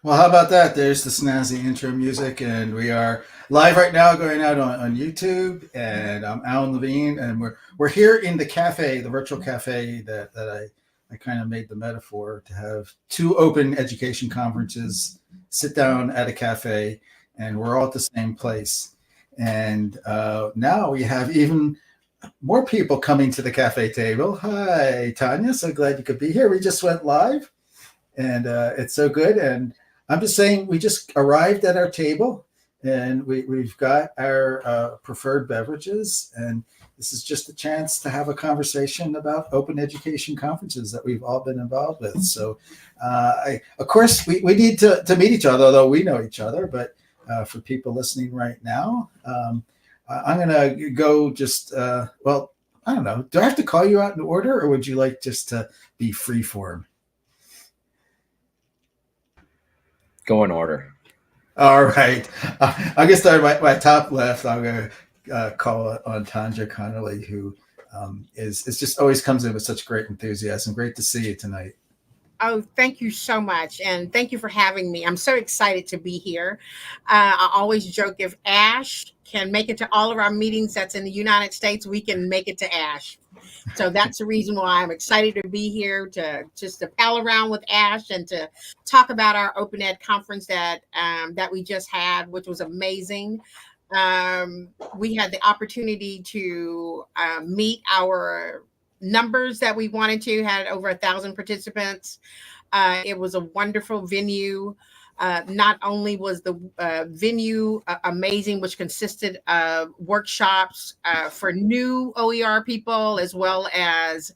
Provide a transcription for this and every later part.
Well, how about that? There's the snazzy intro music, and we are live right now, going out on YouTube. And I'm Alan Levine, and we're here in the cafe, the virtual cafe that I kind of made the metaphor to have two open education conferences sit down at a cafe, and we're all at the same place. And now we have even more people coming to the cafe table. Hi, Tanya. So glad you could be here. We just went live, and it's so good. And I'm just saying, we just arrived at our table, and we've got our preferred beverages, and this is just a chance to have a conversation about open education conferences that we've all been involved with. So, of course, we need to meet each other, although we know each other. But for people listening right now, I'm going to go just, well, I don't know. Do I have to call you out in order, or would you like just to be free form? Go in order. All right. I'm going to start my top left. I'm going to call on Tanja Connolly, who is just always comes in with such great enthusiasm. Great to see you tonight. Oh, thank you so much. And thank you for having me. I'm so excited to be here. I always joke if Ash can make it to all of our meetings that's in the United States, we can make it to Ash. So that's the reason why I'm excited to be here to just to pal around with Ash and to talk about our Open Ed conference that we just had, which was amazing. We had the opportunity to meet our numbers that we wanted to, had over 1,000 participants. It was a wonderful venue. Not only was the venue amazing, which consisted of workshops for new OER people as well as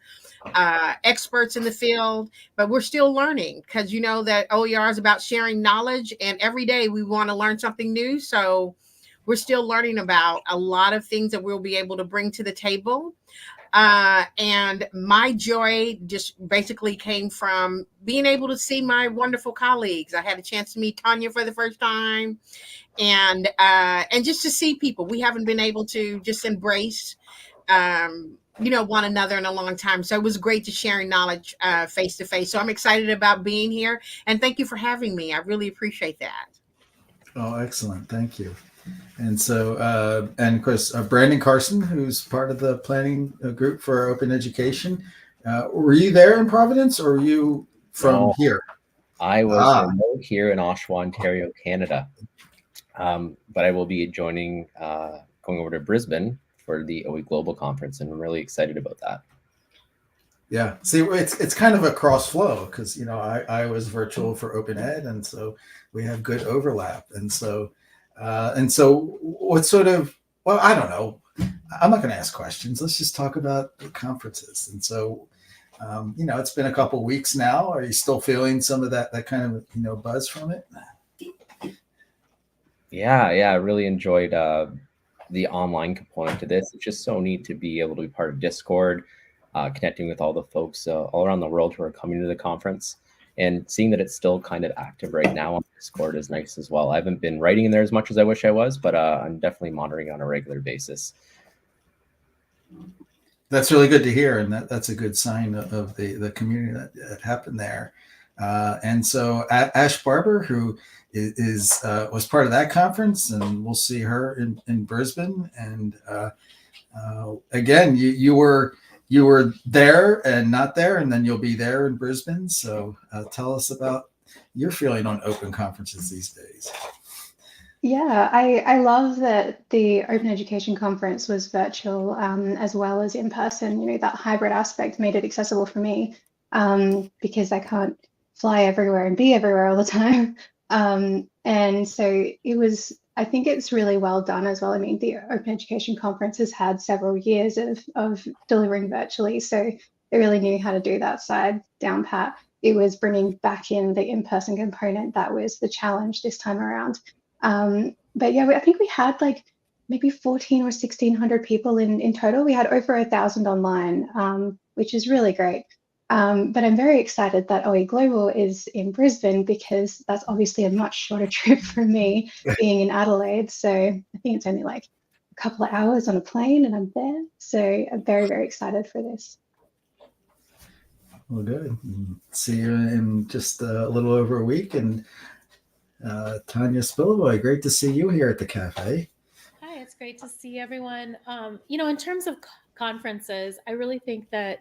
experts in the field, but we're still learning because you know that OER is about sharing knowledge, and every day we want to learn something new. So we're still learning about a lot of things that we'll be able to bring to the table. And my joy just basically came from being able to see my wonderful colleagues. I had a chance to meet Tanya for the first time, and just to see people we haven't been able to just embrace, one another in a long time. So it was great to sharing knowledge face to face. So I'm excited about being here, and thank you for having me. I really appreciate that. Oh, excellent. Thank you. And so, and of course, Brandon Carson, who's part of the planning group for open education. Were you there in Providence, or were you from No, here? I was Ah, remote here in Oshawa, Ontario, Canada. But I will be joining, going over to Brisbane for the OE Global Conference, and I'm really excited about that. yeah. See, it's kind of a cross flow because I was virtual for open ed, and so we have good overlap. And so what sort of, well, I don't know. I'm not going to ask questions. Let's just talk about the conferences. And so, it's been a couple weeks now. Are you still feeling some of that kind of buzz from it? Yeah, I really enjoyed the online component to this. It's just so neat to be able to be part of Discord, connecting with all the folks all around the world who are coming to the conference, and seeing that it's still kind of active right now on Discord is nice as well. I haven't been writing in there as much as I wish I was, but I'm definitely monitoring on a regular basis. That's really good to hear, and that's a good sign of the community that happened there. And so Ash Barber, who was part of that conference, and we'll see her in Brisbane. And again, you were there and not there, and then you'll be there in Brisbane. So tell us about your feeling on open conferences these days. Yeah, I love that the Open Education Conference was virtual as well as in person. That hybrid aspect made it accessible for me because I can't fly everywhere and be everywhere all the time. And so I think it's really well done as well. I mean, the Open Education Conference has had several years of delivering virtually, so they really knew how to do that side down pat. It was bringing back in the in-person component that was the challenge this time around. But yeah, I think we had like maybe 14 or 1,600 people in total. We had over 1,000 online, which is really great. But I'm very excited that OE Global is in Brisbane because that's obviously a much shorter trip for me being in Adelaide. So I think it's only like a couple of hours on a plane and I'm there. So I'm very, very excited for this. Well, good. See you in just a little over a week. And Tanya Spillboy, great to see you here at the cafe. Hi, it's great to see everyone. In terms of conferences, I really think that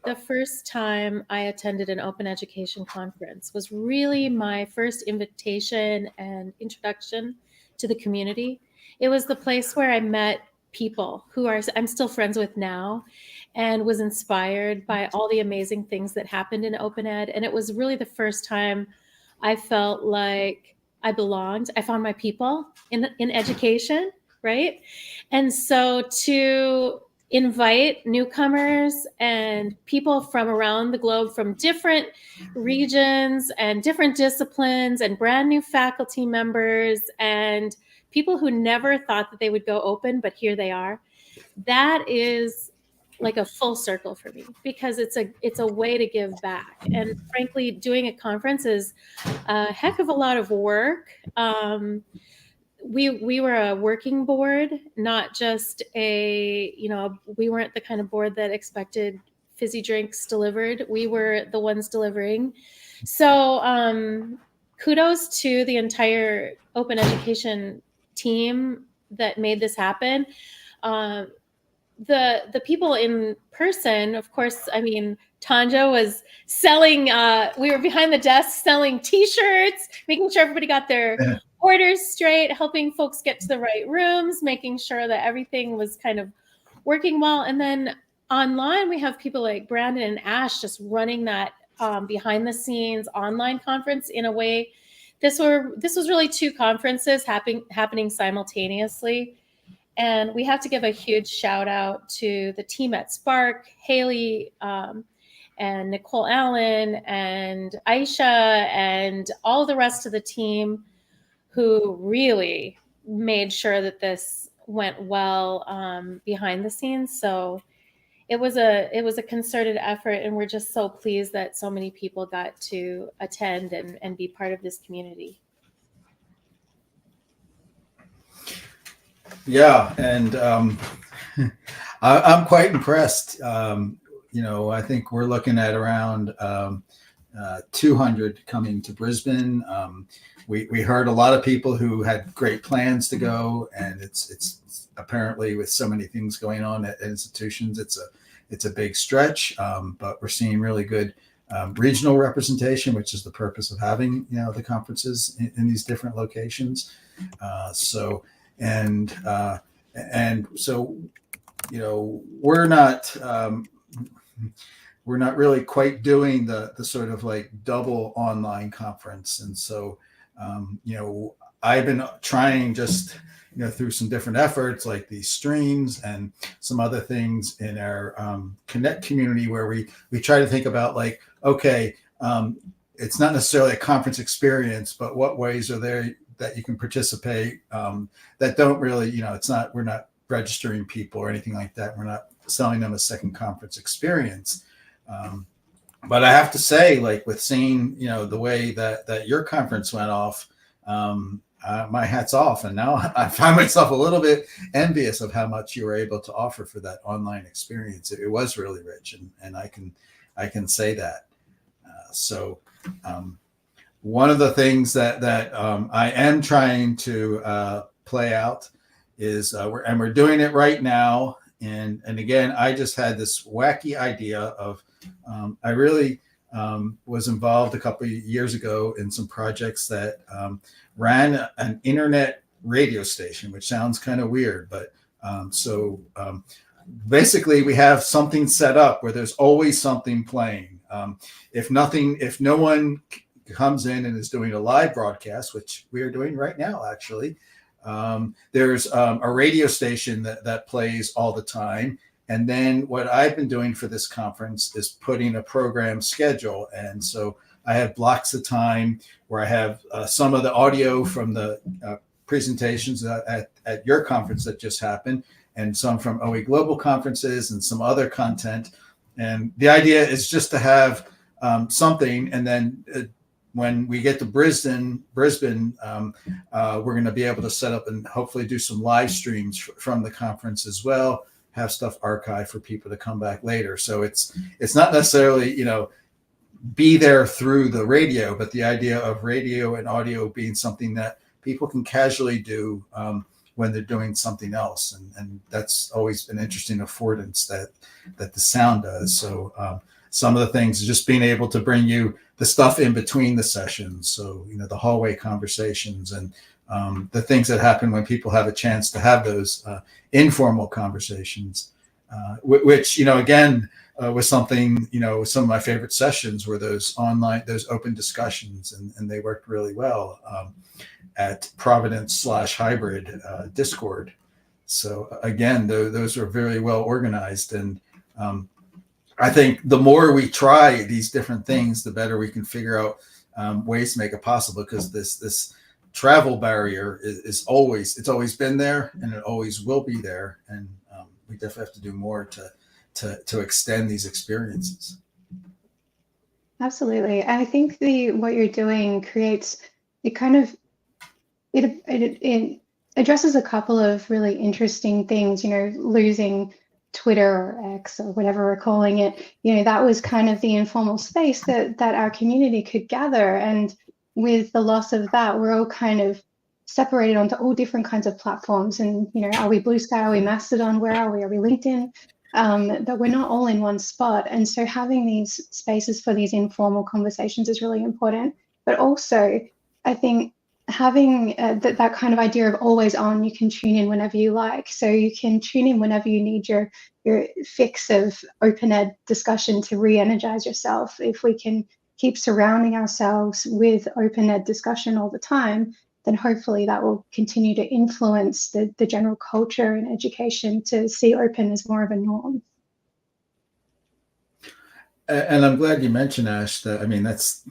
the first time I attended an open education conference was really my first invitation and introduction to the community. It was the place where I met people who I'm still friends with now, and was inspired by all the amazing things that happened in open ed. And it was really the first time I felt like I belonged. I found my people in education, right? And so to invite newcomers and people from around the globe, from different regions and different disciplines, and brand new faculty members and people who never thought that they would go open, but here they are. That is like a full circle for me, because it's a way to give back. And frankly, doing a conference is a heck of a lot of work. We were a working board, not just we weren't the kind of board that expected fizzy drinks delivered. We were the ones delivering. So kudos to the entire open education team that made this happen. The people in person, of course, I mean, Tanja was selling, we were behind the desk selling t-shirts, making sure everybody got their orders straight, helping folks get to the right rooms, making sure that everything was kind of working well. And then online, we have people like Brandon and Ash just running that behind the scenes online conference in a way. This was really two conferences happening simultaneously. And we have to give a huge shout out to the team at Spark, Haley, and Nicole Allen and Aisha and all the rest of the team, who really made sure that this went well behind the scenes. So it was a concerted effort, and we're just so pleased that so many people got to attend and be part of this community. Yeah, and I'm quite impressed. I think we're looking at around 200 coming to Brisbane. We heard a lot of people who had great plans to go, and it's apparently, with so many things going on at institutions, it's a big stretch. But we're seeing really good regional representation, which is the purpose of having the conferences in these different locations. And so, we're not really quite doing the sort of like double online conference. And so, I've been trying just, through some different efforts like these streams and some other things in our Connect community, where we try to think about like, okay, it's not necessarily a conference experience, but what ways are there that you can participate that don't really, we're not registering people or anything like that. We're not selling them a second conference experience. But I have to say, like, with seeing, the way that your conference went off, my hat's off. And now I find myself a little bit envious of how much you were able to offer for that online experience. It was really rich, and I can say that. One of the things that I am trying to play out is we're doing it right now. And again, I just had this wacky idea of I really was involved a couple of years ago in some projects that ran an internet radio station, which sounds kind of weird, but basically we have something set up where there's always something playing. If no one comes in and is doing a live broadcast, which we are doing right now, actually, there's a radio station that plays all the time. And then what I've been doing for this conference is putting a program schedule. And so I have blocks of time where I have some of the audio from the presentations at your conference that just happened, and some from OE Global conferences, and some other content. And the idea is just to have something, and then when we get to Brisbane, we're going to be able to set up and hopefully do some live streams from the conference as well, have stuff archived for people to come back later. So it's not necessarily, be there through the radio, but the idea of radio and audio being something that people can casually do when they're doing something else, and that's always been interesting affordance that the sound does. So some of the things is just being able to bring you the stuff in between the sessions. So, the hallway conversations and the things that happen when people have a chance to have those informal conversations, which, again, was something, some of my favorite sessions were those open discussions, and they worked really well at Providence /hybrid Discord. So again, those are very well organized, and I think the more we try these different things, the better we can figure out ways to make it possible. Because this travel barrier is always been there, and it always will be there, and we definitely have to do more to extend these experiences. Absolutely. I think what you're doing creates it addresses a couple of really interesting things, losing Twitter or X or whatever we're calling it. That was kind of the informal space that our community could gather. And with the loss of that, we're all kind of separated onto all different kinds of platforms. And, are we Blue Sky? Are we Mastodon? Where are we? Are we LinkedIn? But we're not all in one spot. And so having these spaces for these informal conversations is really important. But also, I think having that kind of idea of always on, you can tune in whenever you like. So you can tune in whenever you need your fix of open ed discussion to re-energize yourself. If we can keep surrounding ourselves with open ed discussion all the time, then hopefully that will continue to influence the general culture in education to see open as more of a norm. And I'm glad you mentioned, Ash, that, that's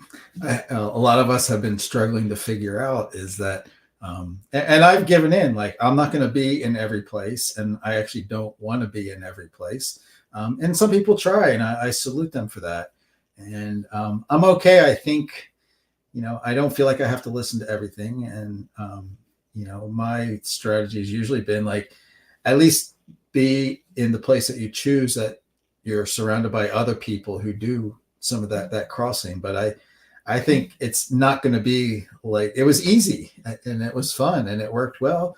a lot of us have been struggling to figure out is that, and I've given in, like, I'm not going to be in every place, and I actually don't want to be in every place. And some people try, and I salute them for that. And I'm okay. I think, I don't feel like I have to listen to everything. And, my strategy has usually been like, at least be in the place that you choose, that you're surrounded by other people who do some of that crossing. But I think it's not going to be like, it was easy and it was fun and it worked well.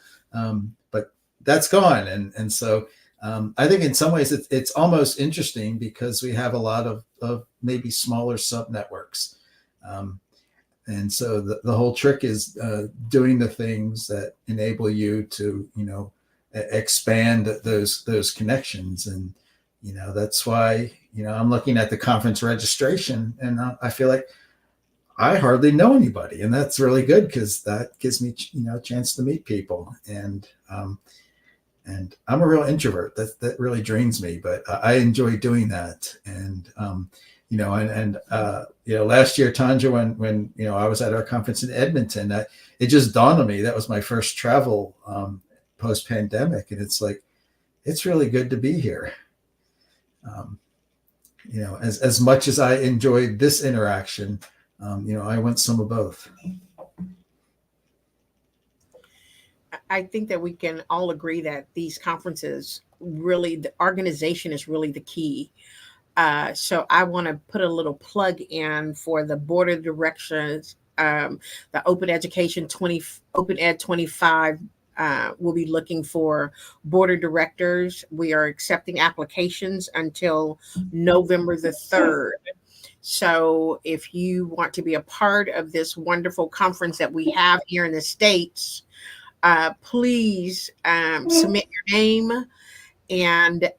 But that's gone. And so I think in some ways it's almost interesting because we have a lot of maybe smaller sub networks. And so the whole trick is doing the things that enable you to, expand those connections. And, that's why, I'm looking at the conference registration and I feel like I hardly know anybody. And that's really good because that gives me, a chance to meet people. And I'm a real introvert. That really drains me, but I enjoy doing that. And, last year, Tanja, when I was at our conference in Edmonton, it just dawned on me that was my first travel post-pandemic. And it's like, it's really good to be here. As much as I enjoyed this interaction, I want some of both. I think that we can all agree that these conferences really, the organization is really the key. So I want to put a little plug in for the board of directors, the Open Ed 25 we'll be looking for board of directors. We are accepting applications until November the 3rd. So if you want to be a part of this wonderful conference that we have here in the States, please submit your name and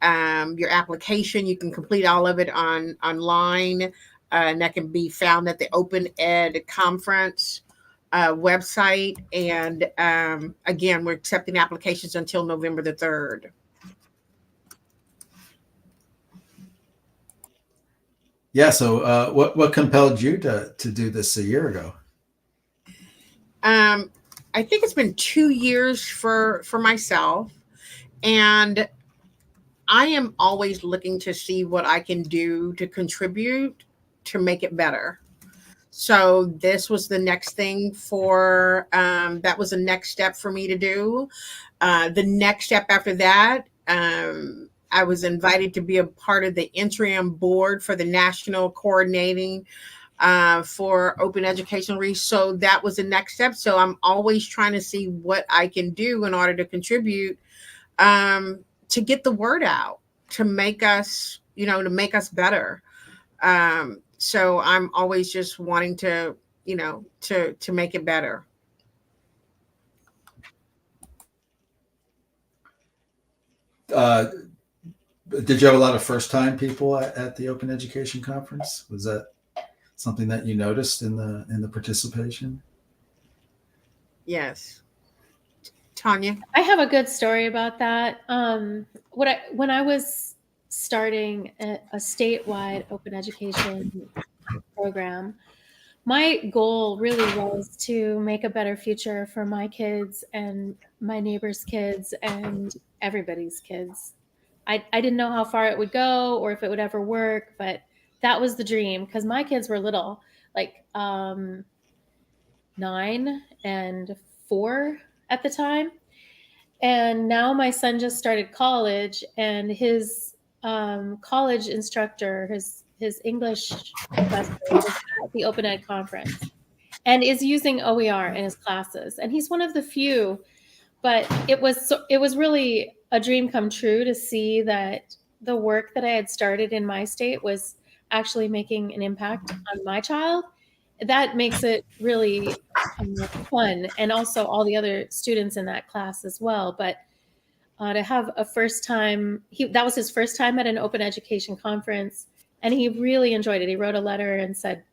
your application. You can complete all of it online, and that can be found at the Open Ed Conference website. And again, we're accepting applications until November the 3rd. Yeah. So what compelled you to do this a year ago? I think it's been 2 years for myself, and I am always looking to see what I can do to contribute to make it better. So this was the next thing that was the next step for me to do. The next step after that I was invited to be a part of the interim board for the national coordinating for open educational reach. So that was the next step. So I'm always trying to see what I can do in order to contribute, to get the word out, to make us, to make us better. So I'm always just wanting to, to make it better. Did you have a lot of first-time people at the Open Education Conference? Was that something that you noticed in the participation? Yes. Tanya? I have a good story about that. When I was starting a statewide open education program, my goal really was to make a better future for my kids and my neighbors' kids and everybody's kids. I didn't know how far it would go or if it would ever work, but that was the dream because my kids were little, like 9 and 4 at the time. And now my son just started college, and his college instructor, his English professor, was at the Open Ed conference and is using OER in his classes. And he's one of the few, but it was really a dream come true to see that the work that I had started in my state was actually making an impact on my child. That makes it really fun, and also all the other students in that class as well. But to have a first time, that was his first time at an open education conference, and he really enjoyed it. He wrote a letter and said,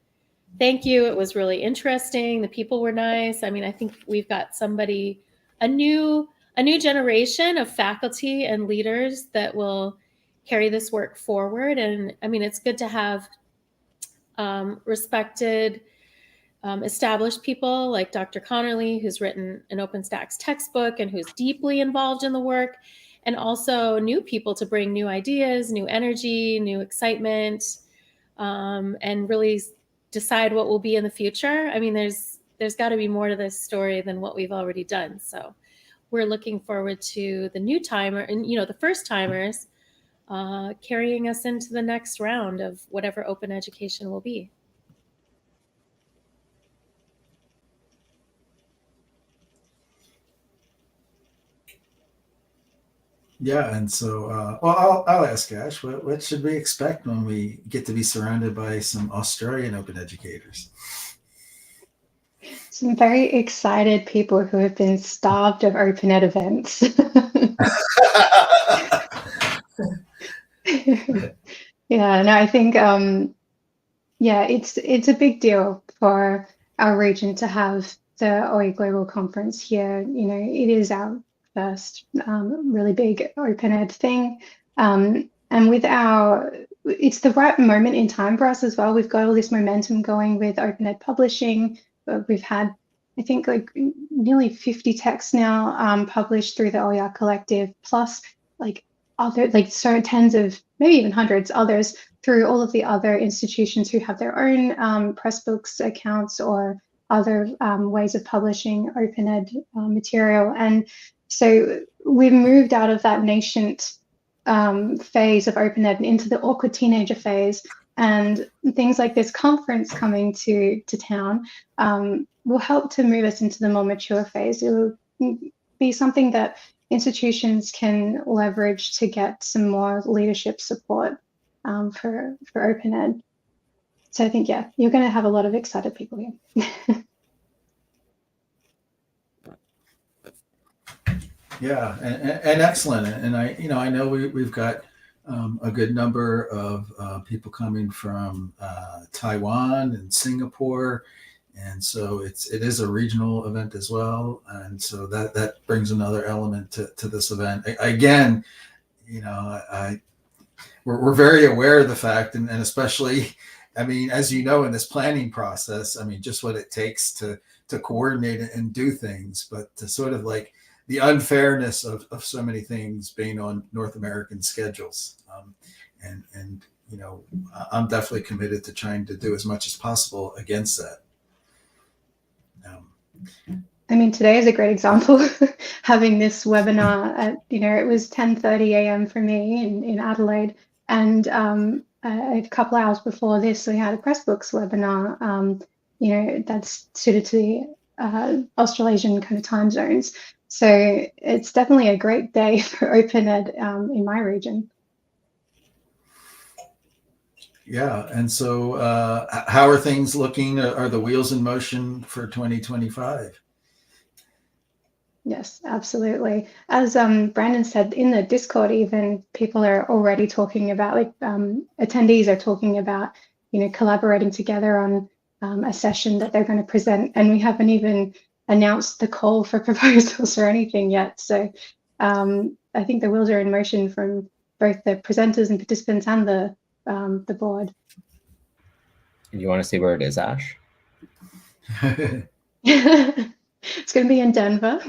"Thank you. It was really interesting. The people were nice." I mean, I think we've got a new generation of faculty and leaders that will carry this work forward. And I mean, it's good to have respected, established people like Dr. Connerly, who's written an OpenStax textbook and who's deeply involved in the work, and also new people to bring new ideas, new energy, new excitement, and really decide what will be in the future. I mean, there's got to be more to this story than what we've already done. So we're looking forward to the new timer and, the first timers carrying us into the next round of whatever open education will be. Yeah, and so, I'll ask Ash, what should we expect when we get to be surrounded by some Australian open educators? Some very excited people who have been starved of open ed events. Yeah, no, I think it's a big deal for our region to have the OE Global Conference here. It is our first really big open ed thing. And it's the right moment in time for us as well. We've got all this momentum going with open ed publishing. We've had, I think, like nearly 50 texts now published through the OER Collective, plus so tens of, maybe even hundreds others through all of the other institutions who have their own Pressbooks accounts or other ways of publishing open ed material. And so we've moved out of that nascent phase of open ed and into the awkward teenager phase. And things like this conference coming to town will help to move us into the more mature phase. It will be something that institutions can leverage to get some more leadership support for open ed. So I think, you're going to have a lot of excited people here. Yeah, and excellent. And I know we've got a good number of people coming from Taiwan and Singapore, and so it is a regional event as well. And so that brings another element to this event. Again, we're very aware of the fact, and especially, I mean, as you know, in this planning process, I mean, just what it takes to coordinate and do things, but to sort of like the unfairness of so many things being on North American schedules. And I'm definitely committed to trying to do as much as possible against that. I mean, today is a great example. Having this webinar at, it was 10:30 a.m. for me in Adelaide, and a couple hours before this, we had a Pressbooks webinar. That's suited to the Australasian kind of time zones. So it's definitely a great day for Open Ed in my region. Yeah, and so how are things looking? Are the wheels in motion for 2025? Yes, absolutely. As Brandon said, in the Discord, even people are already talking about, attendees are talking about, collaborating together on a session that they're going to present, and we haven't even announced the call for proposals or anything yet. So I think the wheels are in motion from both the presenters and participants and the board. Do you want to say where it is, Ash? It's going to be in Denver.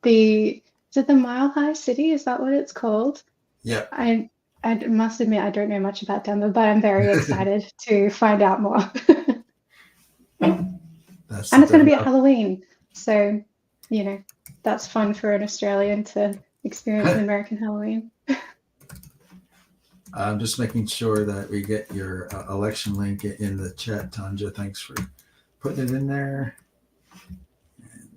Is it the Mile High City? Is that what it's called? Yeah. I must admit I don't know much about Denver, but I'm very excited to find out more. And it's going to be at Halloween, so that's fun for an Australian to experience an American Halloween. I'm just making sure that we get your election link in the chat, Tanja. Thanks for putting it in there. And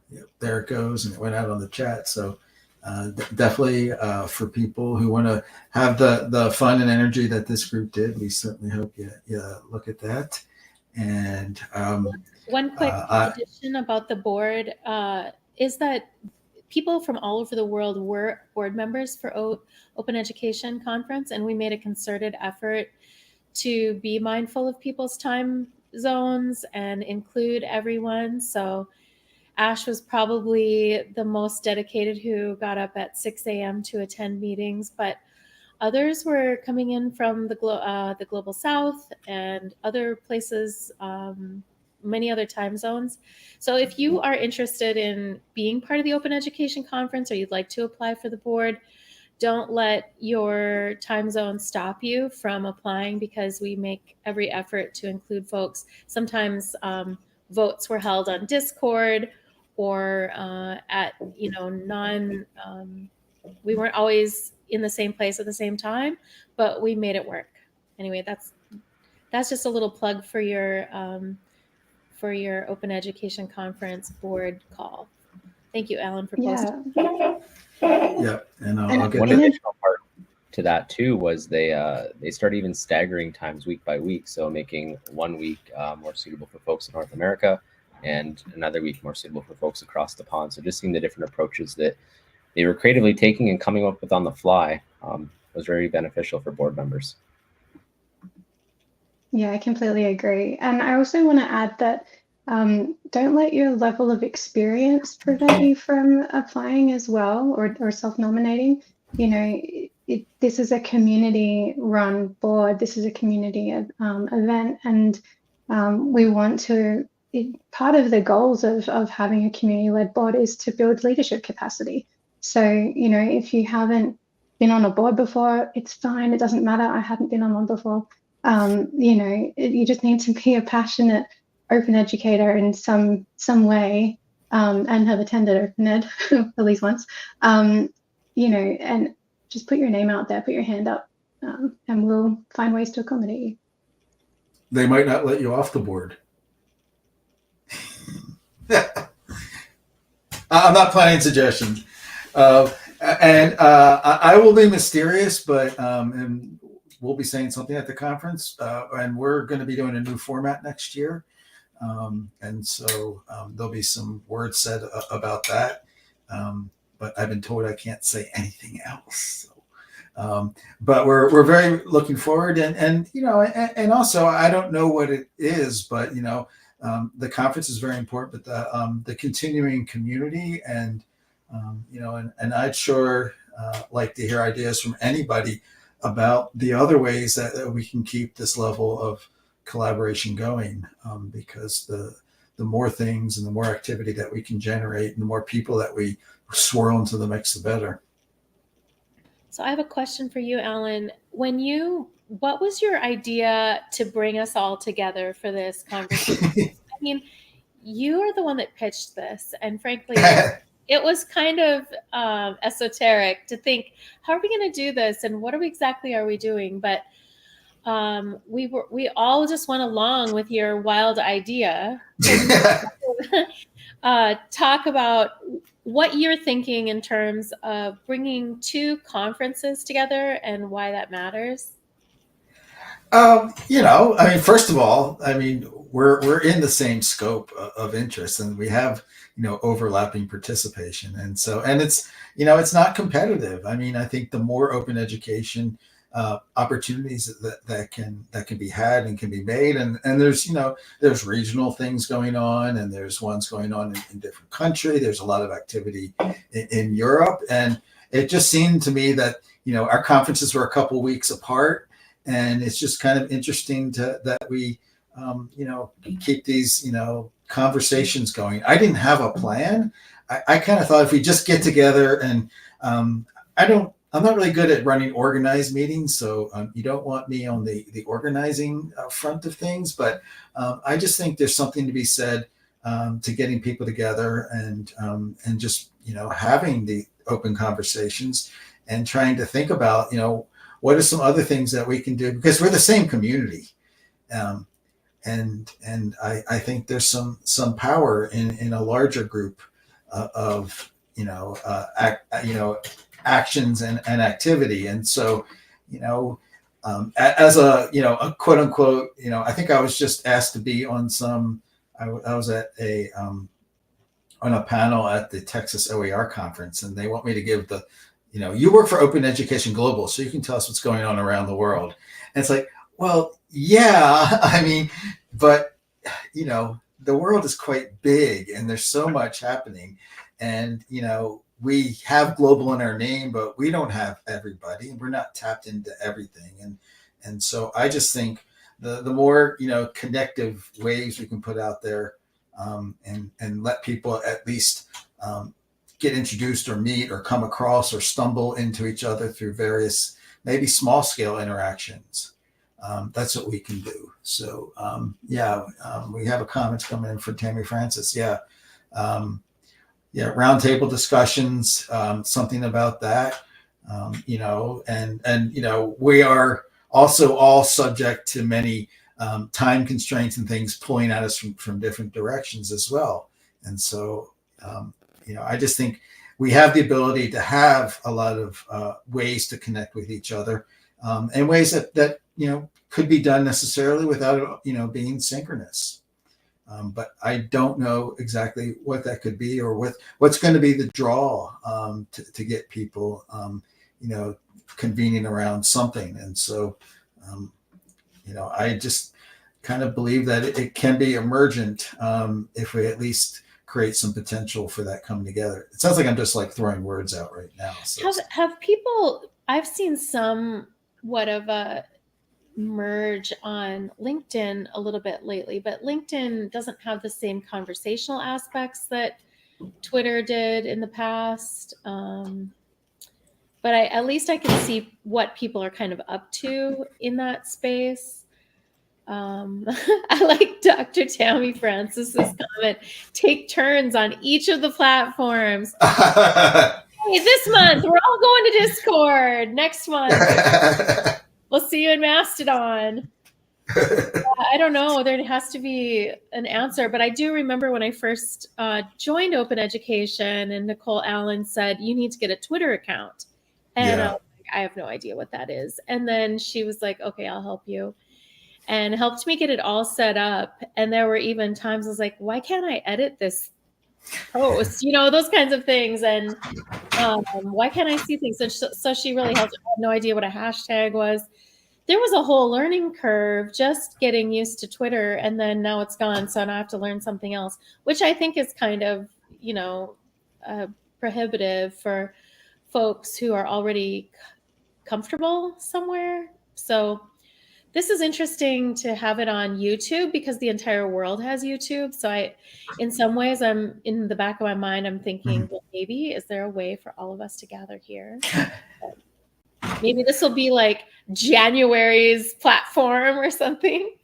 yep, there it goes, and it went out on the chat. So definitely for people who want to have the fun and energy that this group did, we certainly hope you look at that. And one quick addition about the board is that people from all over the world were board members for Open Education Conference, and we made a concerted effort to be mindful of people's time zones and include everyone. So Ash was probably the most dedicated, who got up at 6 a.m. to attend meetings, but others were coming in from the Global South and other places, many other time zones. So if you are interested in being part of the Open Education Conference, or you'd like to apply for the board, don't let your time zone stop you from applying, because we make every effort to include folks. Sometimes votes were held on Discord or at we weren't always in the same place at the same time, but we made it work. Anyway, that's just a little plug for your Open Education Conference board call. Thank you, Alan, for posting. Yeah, and I'll get one additional part to that too was they started even staggering times week by week, so making 1 week more suitable for folks in North America and another week more suitable for folks across the pond. So just seeing the different approaches that they were creatively taking and coming up with on the fly was very beneficial for board members. Yeah, I completely agree. And I also want to add that don't let your level of experience prevent you from applying as well, or self-nominating. This is a community-run board. This is a community event, and we want to. Part of the goals of having a community-led board is to build leadership capacity. So if you haven't been on a board before, it's fine. It doesn't matter. I haven't been on one before. You just need to be a passionate open educator in some way, and have attended Open Ed at least once, and just put your name out there, put your hand up, and we'll find ways to accommodate you. They might not let you off the board. I'm not planning suggestions. And I will be mysterious, but and we'll be saying something at the conference, and we're going to be doing a new format next year. And so there'll be some words said about that. But I've been told I can't say anything else. So, but we're very looking forward, and also I don't know what it is, but the conference is very important, but the continuing community and I'd sure like to hear ideas from anybody about the other ways that we can keep this level of collaboration going, because the more things and the more activity that we can generate and the more people that we swirl into the mix, the better. So I have a question for you, Alan. What was your idea to bring us all together for this conversation? I mean, you are the one that pitched this, and frankly, it was kind of esoteric to think, how are we going to do this, and what exactly are we doing? But we all just went along with your wild idea. Talk about what you're thinking in terms of bringing two conferences together and why that matters. I mean, first of all, I mean, we're in the same scope of interest, and we have, overlapping participation. And so, and it's not competitive. I mean, I think the more open education opportunities that can be had and can be made, and there's regional things going on, and there's ones going on in different countries. There's a lot of activity in Europe, and it just seemed to me that our conferences were a couple weeks apart, and it's just kind of interesting that we keep these conversations going. I didn't have a plan. I kind of thought if we just get together, and I'm not really good at running organized meetings, so you don't want me on the organizing front of things. But I just think there's something to be said to getting people together and just having the open conversations and trying to think about what are some other things that we can do, because we're the same community, and I think there's some power in a larger group of actions and activity. And so, as a quote unquote, I think I was just asked to be on I was at on a panel at the Texas OER conference, and they want me to give you work for Open Education Global, so you can tell us what's going on around the world. And it's like, well, yeah, I mean, but the world is quite big, and there's so much happening, and we have global in our name, but we don't have everybody, and we're not tapped into everything. And so I just think the more, connective waves we can put out there, and let people at least get introduced or meet or come across or stumble into each other through various, maybe small scale interactions. That's what we can do. So, we have a comment coming in for Tammy Francis. Roundtable discussions, something about that, and we are also all subject to many time constraints and things pulling at us from different directions as well. And so, I just think we have the ability to have a lot of ways to connect with each other, and ways that could be done necessarily without being synchronous. But I don't know exactly what that could be, or what's going to be the draw to get people, convening around something. And so, I just kind of believe that it can be emergent if we at least create some potential for that coming together. It sounds like I'm just like throwing words out right now. So. Have people? I've seen somewhat of a merge on LinkedIn a little bit lately, but LinkedIn doesn't have the same conversational aspects that Twitter did in the past. But at least I can see what people are kind of up to in that space. I like Dr. Tammy Francis's comment, take turns on each of the platforms. Hey, this month, we're all going to Discord. Next month, we'll see you in Mastodon. I don't know. There has to be an answer. But I do remember when I first joined Open Education, and Nicole Allen said, you need to get a Twitter account. And I have no idea what that is. And then she was like, okay, I'll help you. And helped me get it all set up. And there were even times I was like, why can't I edit this post? Those kinds of things. And why can't I see things? So she really helped. I had no idea what a hashtag was. There was a whole learning curve just getting used to Twitter, and then now it's gone. So now I have to learn something else, which I think is kind of, prohibitive for folks who are already comfortable somewhere. So this is interesting to have it on YouTube, because the entire world has YouTube. So in some ways, I'm in the back of my mind, I'm thinking, well, maybe is there a way for all of us to gather here? Maybe this will be like January's platform or something.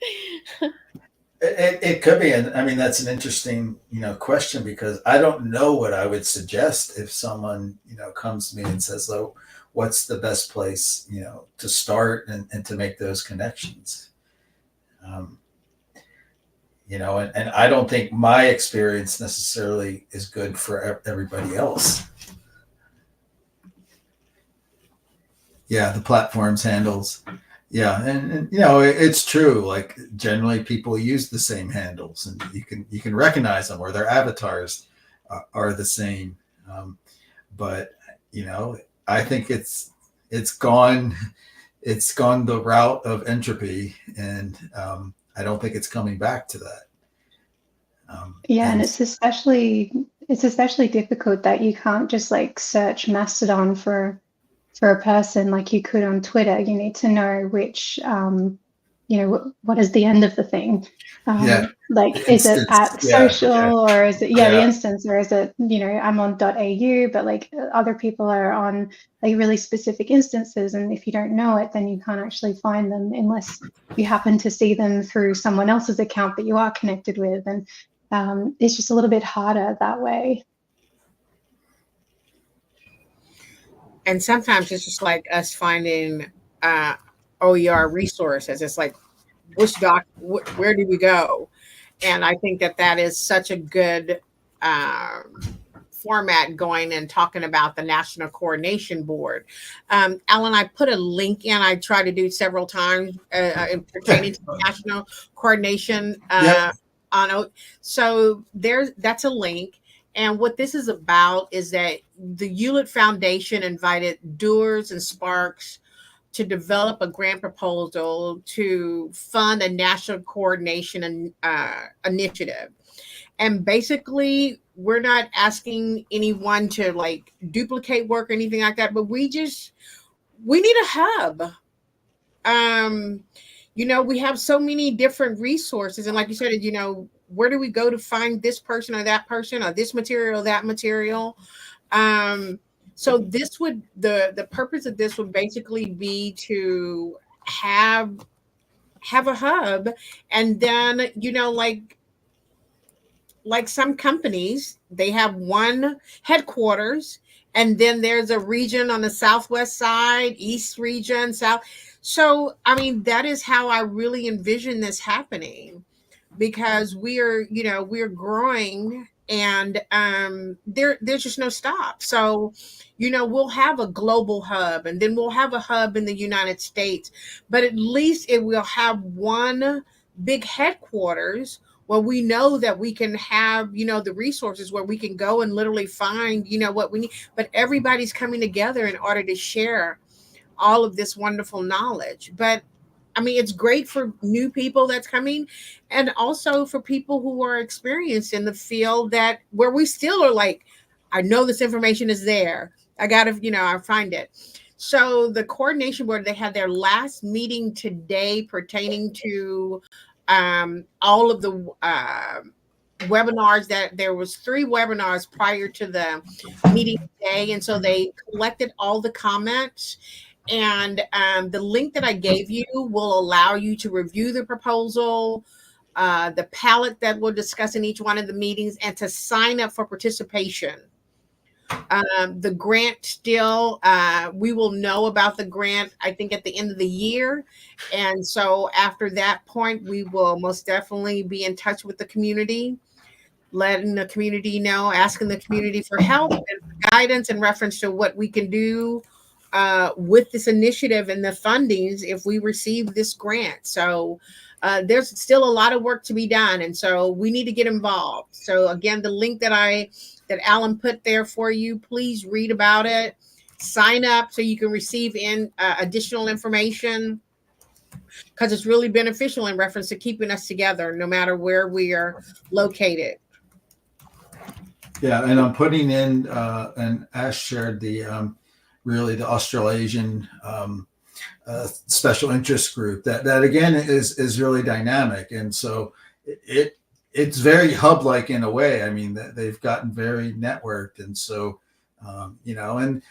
It could be, and I mean that's an interesting question, because I don't know what I would suggest if someone comes to me and says, "Oh, what's the best place to start and to make those connections?" Um, and I don't think my experience necessarily is good for everybody else. Yeah, the platforms handles. Yeah, and it's true. Like generally, people use the same handles, and you can recognize them, or their avatars are the same. Um, but I think it's gone the route of entropy, and I don't think it's coming back to that. Yeah, and And it's especially difficult that you can't just like search Mastodon for a person like you could on Twitter. You need to know which what is the end of the thing. yeah, Like, the is it instance. at Yeah, social, or is it, yeah, the yeah, instance, or is it, I'm on .au, but like other people are on like really specific instances, and if you don't know it, then you can't actually find them unless you happen to see them through someone else's account that you are connected with, and it's just a little bit harder that way. And sometimes it's just like us finding uh, OER resources. It's like, where do we go? And I think that that is such a good um, format, going and talking about the National Coordination Board. Alan, I put a link in. I try to do several times pertaining to the National Coordination yep, so that's a link. And what this is about is that the Hewlett Foundation invited doers and sparks to develop a grant proposal to fund a national coordination initiative. And basically, we're not asking anyone to like duplicate work or anything like that, but we need a hub. Um, we have so many different resources, and like you said, where do we go to find this person or that person, or this material or that material? Um, so this would the purpose of this would basically be to have a hub, and then like some companies, they have one headquarters, and then there's a region on the southwest side, east region, south. So I mean, that is how I really envision this happening, because we're growing, and there's just no stop. So we'll have a global hub, and then we'll have a hub in the United States, but at least it will have one big headquarters where we know that we can have the resources, where we can go and literally find what we need, but everybody's coming together in order to share all of this wonderful knowledge. But I mean, it's great for new people that's coming, and also for people who are experienced in the field, that where we still are like, I know this information is there. I gotta, I find it. So the coordination board, they had their last meeting today pertaining to all of the webinars. That there was 3 webinars prior to the meeting today, and so they collected all the comments, and the link that I gave you will allow you to review the proposal, the palette that we'll discuss in each one of the meetings, and to sign up for participation. The grant still, we will know about the grant, I think, at the end of the year. And so after that point, we will most definitely be in touch with the community, letting the community know, asking the community for help and for guidance in reference to what we can do with this initiative and the fundings if we receive this grant. So there's still a lot of work to be done, and so we need to get involved. So again, the link that Alan put there for you, please read about it, sign up so you can receive additional information, because it's really beneficial in reference to keeping us together no matter where we are located. yeah. And I'm putting in, and Ash shared really the Australasian special interest group that again is really dynamic, and so it's very hub like in a way. I mean, they've gotten very networked, and so and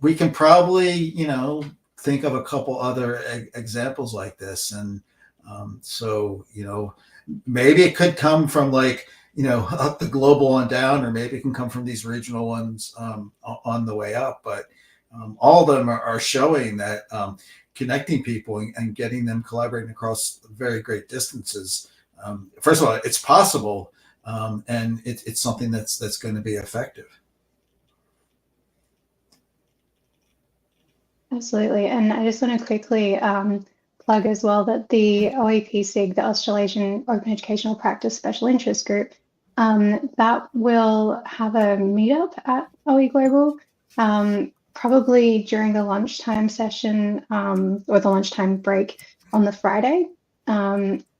we can probably think of a couple other examples like this, and so maybe it could come from like, up the global on down, or maybe it can come from these regional ones on the way up. But all of them are showing that connecting people and getting them collaborating across very great distances. First of all, it's possible, and it's something that's going to be effective. Absolutely. And I just want to quickly plug as well that the OEPSIG, the Australasian Open Educational Practice Special Interest Group, that will have a meetup at OE Global, probably during the lunchtime session or the lunchtime break on the Friday.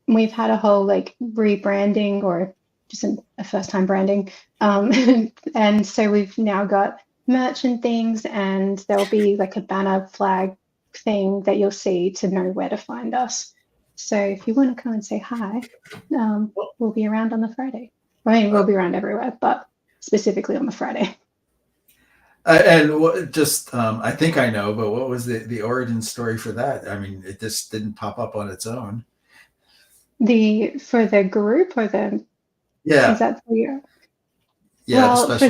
We've had a whole like rebranding or just a first time branding. And so we've now got merch and things, and there'll be like a banner flag thing that you'll see to know where to find us. So if you want to come and say hi, we'll be around on the Friday. I mean, we'll be around everywhere, but specifically on the Friday. And just, I think I know, but what was the origin story for that? I mean, it just didn't pop up on its own. For the group or the Yeah. Is that for you? Yeah. Well, for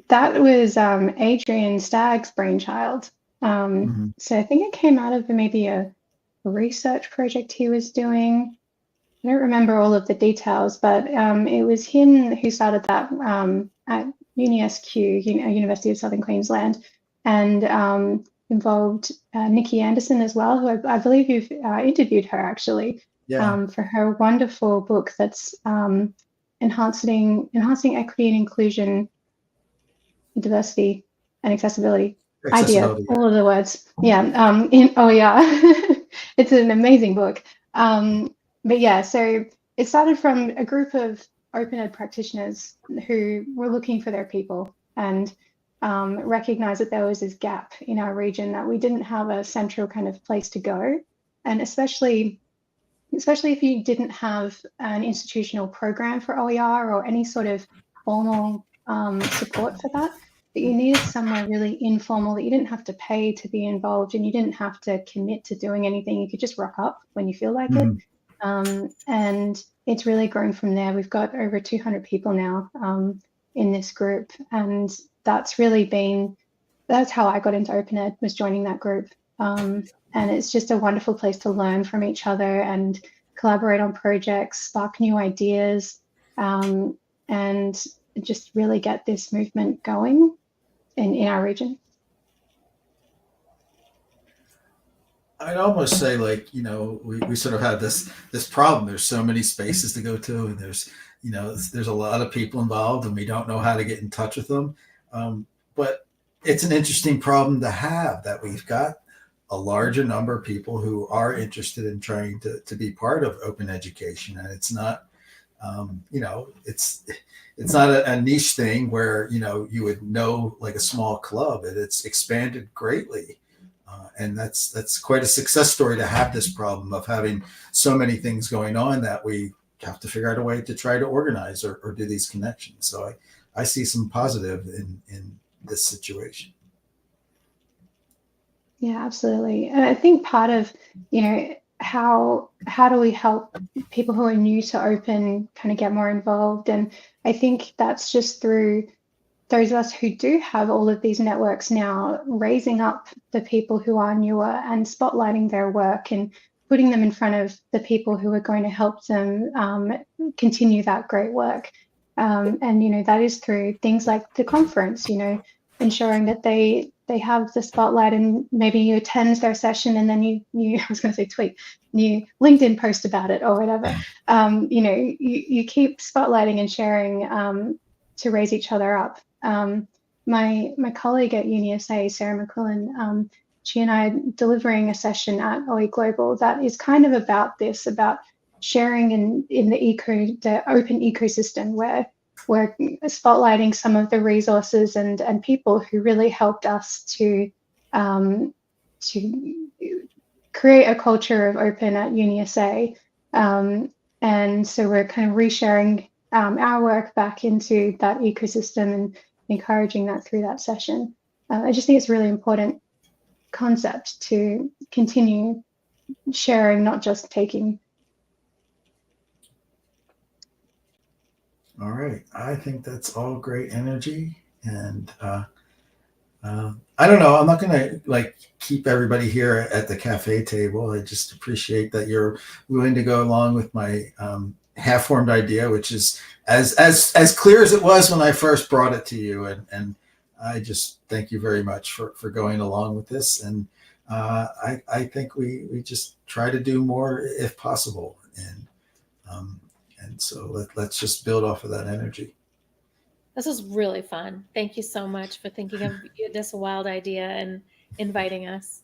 that was Adrian Stagg's brainchild. So I think it came out of maybe a research project he was doing. I don't remember all of the details, but it was him who started that at UniSQ, University of Southern Queensland, and involved Nikki Anderson as well, who I believe you've interviewed her actually, for her wonderful book that's enhancing equity and inclusion, diversity and accessibility. Idea, all of the words. Yeah. It's an amazing book. But yeah, so it started from a group of open ed practitioners who were looking for their people and recognized that there was this gap in our region, that we didn't have a central kind of place to go. And especially if you didn't have an institutional program for OER or any sort of formal support for that you needed somewhere really informal that you didn't have to pay to be involved, and you didn't have to commit to doing anything. You could just rock up when you feel like it. And it's really grown from there. We've got over 200 people now in this group, and that's how I got into Open Ed, was joining that group. And it's just a wonderful place to learn from each other and collaborate on projects, spark new ideas, and just really get this movement going in our region. I'd almost say, like, we sort of have this problem. There's so many spaces to go to, and there's a lot of people involved, and we don't know how to get in touch with them. But it's an interesting problem to have, that we've got a larger number of people who are interested in trying to be part of open education, and it's not, it's not a niche thing where you would know, like a small club. It's expanded greatly. And that's quite a success story, to have this problem of having so many things going on that we have to figure out a way to try to organize or do these connections. So I see some positive in this situation. Yeah, absolutely. And I think part of, how do we help people who are new to open kind of get more involved? And I think that's just through those of us who do have all of these networks now, raising up the people who are newer and spotlighting their work and putting them in front of the people who are going to help them continue that great work. And that is through things like the conference, ensuring that they have the spotlight, and maybe you attend their session, and then you I was going to say tweet, you LinkedIn post about it or whatever. You keep spotlighting and sharing to raise each other up. My colleague at UniSA, Sarah McQuillan, she and I are delivering a session at OE Global that is kind of about this, about sharing in the open ecosystem, where we're spotlighting some of the resources and people who really helped us to create a culture of open at UniSA. And so we're kind of resharing our work back into that ecosystem and encouraging that through that session. I just think it's a really important concept to continue sharing, not just taking. All right. I think that's all great energy. And I don't know. I'm not going to like keep everybody here at the cafe table. I just appreciate that you're willing to go along with my half-formed idea, which is as clear as it was when I first brought it to you. And I just thank you very much for going along with this. And I think we just try to do more if possible. Um, and so let's just build off of that energy. This was really fun. Thank you so much for thinking of this wild idea and inviting us.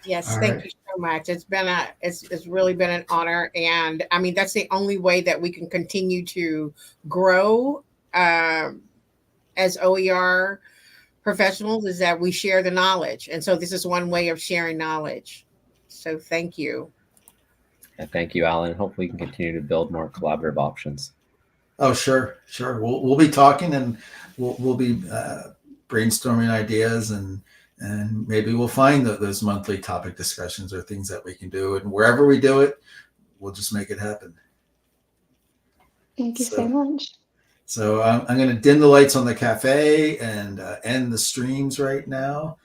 Yes, All thank right. you so much. It's really been an honor, and I mean that's the only way that we can continue to grow as OER professionals is that we share the knowledge, and so this is one way of sharing knowledge. So thank you. And thank you, Alan. Hopefully, we can continue to build more collaborative options. Oh, sure, sure. We'll be talking, and we'll be brainstorming ideas, and maybe we'll find those monthly topic discussions or things that we can do, and wherever we do it, we'll just make it happen. Thank you so much. So I'm going to dim the lights on the cafe and end the streams right now.